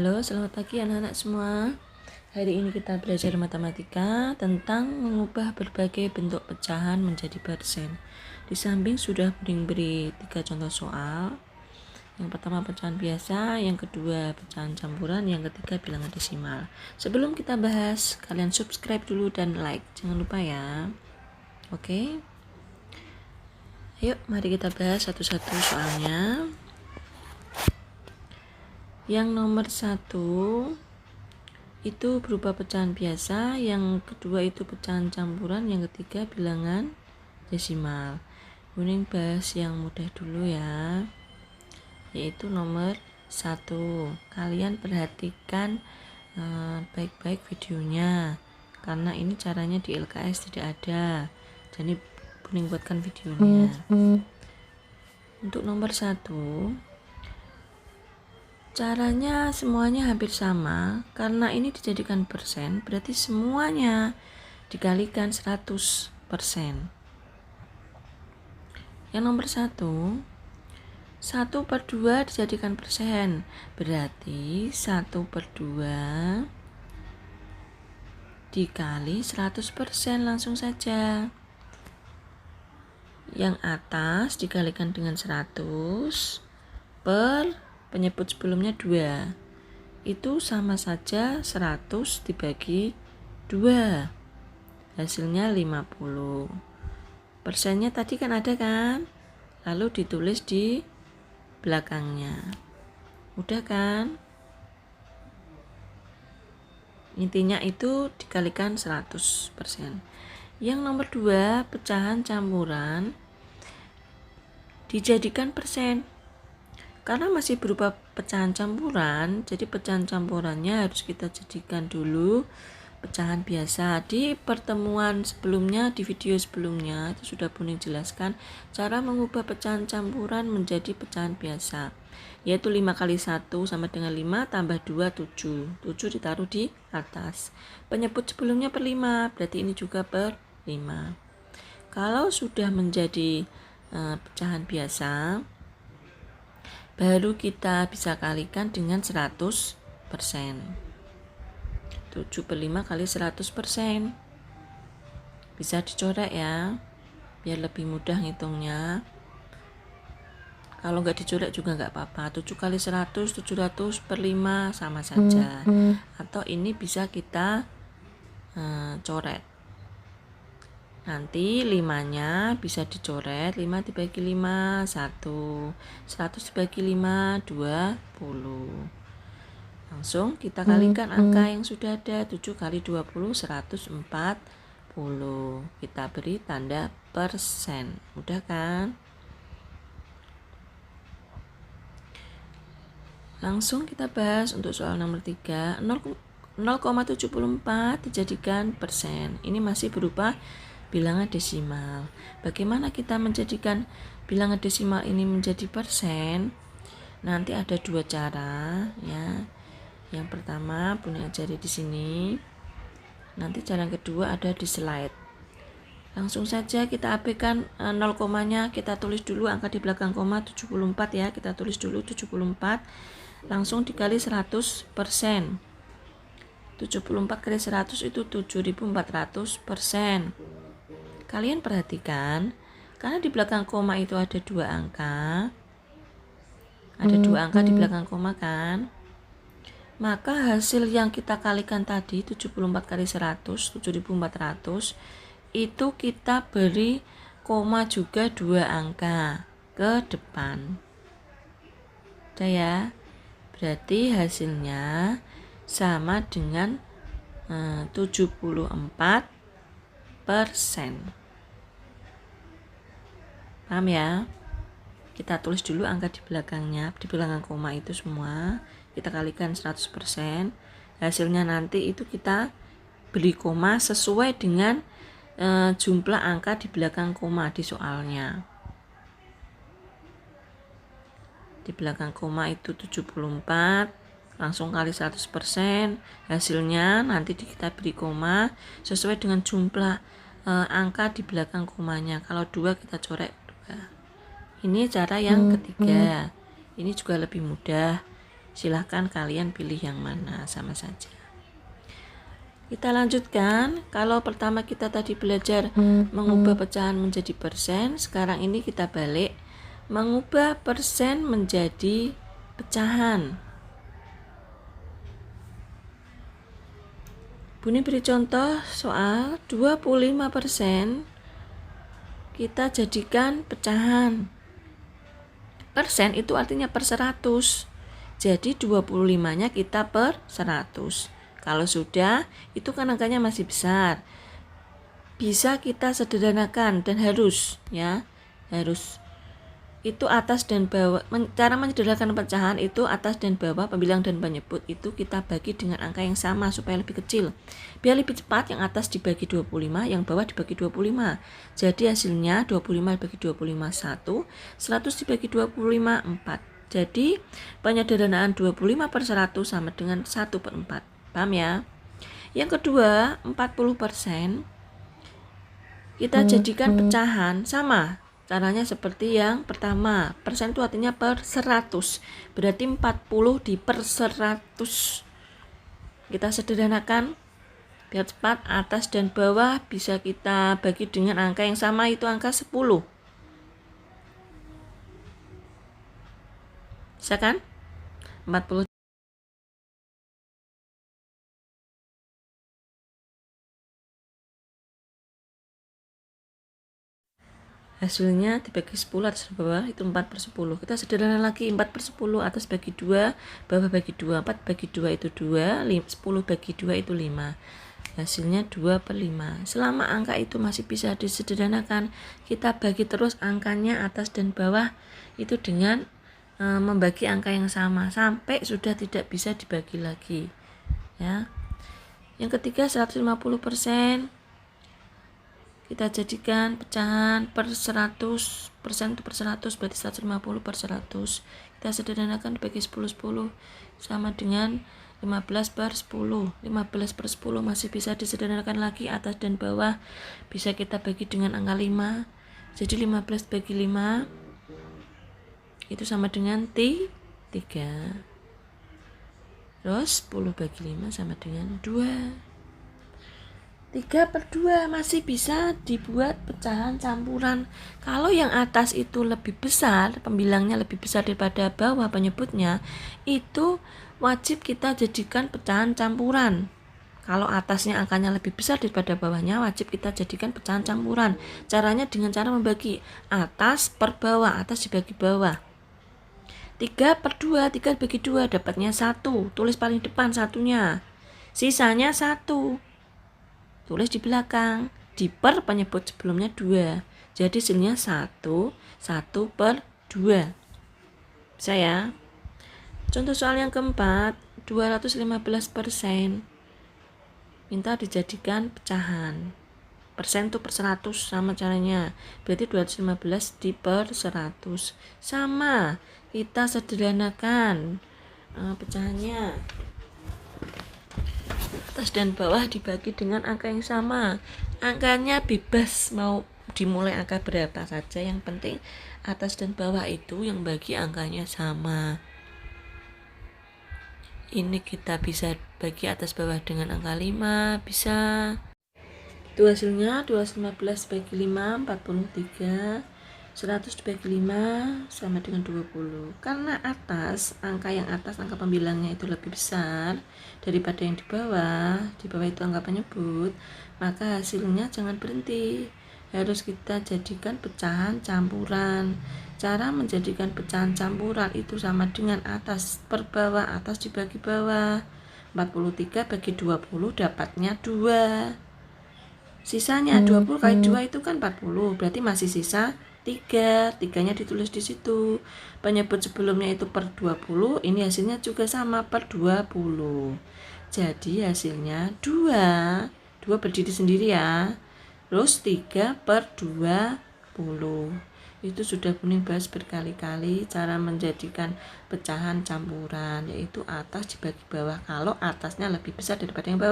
Halo, selamat pagi anak-anak semua. Hari ini kita belajar matematika tentang mengubah berbagai bentuk pecahan menjadi persen. Di samping sudah beri 3 contoh soal. Yang pertama pecahan biasa, yang kedua pecahan campuran, yang ketiga bilangan desimal. Sebelum kita bahas, kalian subscribe dulu dan like. Jangan lupa ya. Oke. Yuk, mari kita bahas satu-satu soalnya. Yang nomor 1 itu berupa pecahan biasa, yang kedua itu pecahan campuran, yang ketiga bilangan desimal. Kuning bahas yang mudah dulu ya, yaitu nomor 1. Kalian perhatikan baik-baik videonya, karena ini caranya di LKS tidak ada, jadi kuning buatkan videonya. Untuk nomor 1, caranya semuanya hampir sama, karena ini dijadikan persen, berarti semuanya dikalikan 100%. Yang nomor 1, 1/2 dijadikan persen, berarti 1/2 dikali 100%, langsung saja. Yang atas dikalikan dengan 100 per penyebut sebelumnya 2, itu sama saja 100 dibagi 2, hasilnya 50. Persennya tadi kan ada kan, lalu ditulis di belakangnya. Udah kan? Intinya itu dikalikan 100%. Yang nomor 2, pecahan campuran dijadikan persen. Karena masih berupa pecahan campuran, jadi pecahan campurannya harus kita jadikan dulu pecahan biasa. Di pertemuan sebelumnya, di video sebelumnya itu sudah Buning jelaskan cara mengubah pecahan campuran menjadi pecahan biasa, yaitu 5 kali 1 sama dengan 5 tambah 2, 7. 7 ditaruh di atas. Penyebut sebelumnya per 5, berarti ini juga per 5. Kalau sudah menjadi pecahan biasa, baru kita bisa kalikan dengan 100%. 7/5 kali 100%. Bisa dicoret ya, biar lebih mudah ngitungnya. Kalau nggak dicoret juga nggak apa-apa. 7 kali 100, 700/5 sama saja. Atau ini bisa kita coret. Nanti 5-nya bisa dicoret, 5 dibagi 5, 1. 100 dibagi 5, 20. Langsung kita kalikan angka yang sudah ada, 7 kali 20, 140. Kita beri tanda persen. Mudah kan? Langsung kita bahas untuk soal nomor 3. 0,74 dijadikan persen. Ini masih berupa bilangan desimal. Bagaimana kita menjadikan bilangan desimal ini menjadi persen? Nanti ada 2 cara ya. Yang pertama Buning ajari di sini. Nanti cara yang kedua ada di slide. Langsung saja kita abaikan 0 komanya, kita tulis dulu angka di belakang koma 74 ya. Kita tulis dulu 74. Langsung dikali 100%. 74 kali 100 itu 7.400%. Kalian perhatikan, karena di belakang koma itu ada 2 angka. Ada 2 angka di belakang koma kan? Maka hasil yang kita kalikan tadi 74 kali 100, 7.400, itu kita beri koma juga 2 angka ke depan. Udah ya? Berarti hasilnya sama dengan 74%. Paham ya? Kita tulis dulu angka di belakangnya, di belakang koma itu semua. Kita kalikan 100%. Hasilnya nanti itu kita beri koma sesuai dengan jumlah angka di belakang koma di soalnya. Di belakang koma itu 74, langsung kali 100%. Hasilnya nanti kita beri koma sesuai dengan jumlah angka di belakang komanya. Kalau 2 kita coret 2. Ini cara yang ketiga. Ini juga lebih mudah. Silahkan kalian pilih yang mana, sama saja. Kita lanjutkan. Kalau pertama kita tadi belajar mengubah pecahan menjadi persen, sekarang ini kita balik, mengubah persen menjadi pecahan. Buni beri contoh soal 25% kita jadikan pecahan. Persen itu artinya per 100. Jadi 25-nya kita per 100. Kalau sudah, itu kan angkanya masih besar. Bisa kita sederhanakan dan harus. Itu atas dan bawah. Cara menyederhanakan pecahan itu atas dan bawah, pembilang dan penyebut itu kita bagi dengan angka yang sama supaya lebih kecil. Biar lebih cepat, yang atas dibagi 25, yang bawah dibagi 25. Jadi hasilnya 25 dibagi 25 1, 100 dibagi 25 4. Jadi penyederhanaan 25 per 100 sama dengan 1 per 4. Paham ya? Yang kedua, 40% kita jadikan pecahan. Sama caranya seperti yang pertama. Persen itu artinya per 100. Berarti 40 di per 100. Kita sederhanakan biar cepat. Atas dan bawah bisa kita bagi dengan angka yang sama, itu angka 10. Bisa kan? 40 hasilnya dibagi 10 atas bawah itu 4 per 10. Kita sederhana lagi, 4 per 10 atas bagi 2, bawah bagi 2, 4 bagi 2 itu 2, 10 bagi 2 itu 5. Hasilnya 2 per 5. Selama angka itu masih bisa disederhanakan, kita bagi terus angkanya atas dan bawah itu dengan membagi angka yang sama sampai sudah tidak bisa dibagi lagi. Ya. Yang ketiga, 150% kita jadikan pecahan per 100%, itu per 100 berarti 150 per 100. Kita sederhanakan dibagi 10 sama dengan 15 per 10. 15 per 10 masih bisa disederhanakan lagi, atas dan bawah bisa kita bagi dengan angka 5. Jadi 15 bagi 5 itu sama dengan 3. Terus 10 bagi 5 sama dengan 2. 3 per 2 masih bisa dibuat pecahan campuran. Kalau yang atas itu lebih besar, pembilangnya lebih besar daripada bawah, penyebutnya, itu wajib kita jadikan pecahan campuran. Kalau atasnya angkanya lebih besar daripada bawahnya, wajib kita jadikan pecahan campuran. Caranya dengan cara membagi atas per bawah, atas dibagi bawah. 3 per 2, 3 bagi 2 dapatnya 1. Tulis paling depan satunya. Sisanya 1. Tulis di belakang. Di per penyebut sebelumnya 2. Jadi hasilnya 1 per 2. Bisa ya? Contoh soal yang keempat, 215%. Minta dijadikan pecahan. Persen itu per 100, sama caranya. Berarti 215 di per 100. Sama, kita sederhanakan pecahannya. Atas dan bawah dibagi dengan angka yang sama. Angkanya bebas mau dimulai angka berapa saja, yang penting atas dan bawah itu yang bagi angkanya sama. Ini kita bisa bagi atas bawah dengan angka 5, bisa. Itu hasilnya 215 bagi 5, 43. 100 dibagi 5 sama dengan 20. Karena angka yang atas, angka pembilangnya itu lebih besar daripada yang di bawah itu angka penyebut, maka hasilnya jangan berhenti, harus kita jadikan pecahan campuran. Cara menjadikan pecahan campuran itu sama dengan atas per bawah, atas dibagi bawah. 43 bagi 20 dapatnya 2. Sisanya 20 kali 2 itu kan 40, berarti masih sisa 3. 3-nya ditulis di situ. Penyebut sebelumnya itu per 20, ini hasilnya juga sama per 20. Jadi hasilnya 2 berdiri sendiri ya. Terus 3 per 20. Itu sudah Buning bahas berkali-kali cara menjadikan pecahan campuran, yaitu atas dibagi bawah kalau atasnya lebih besar daripada yang bawah.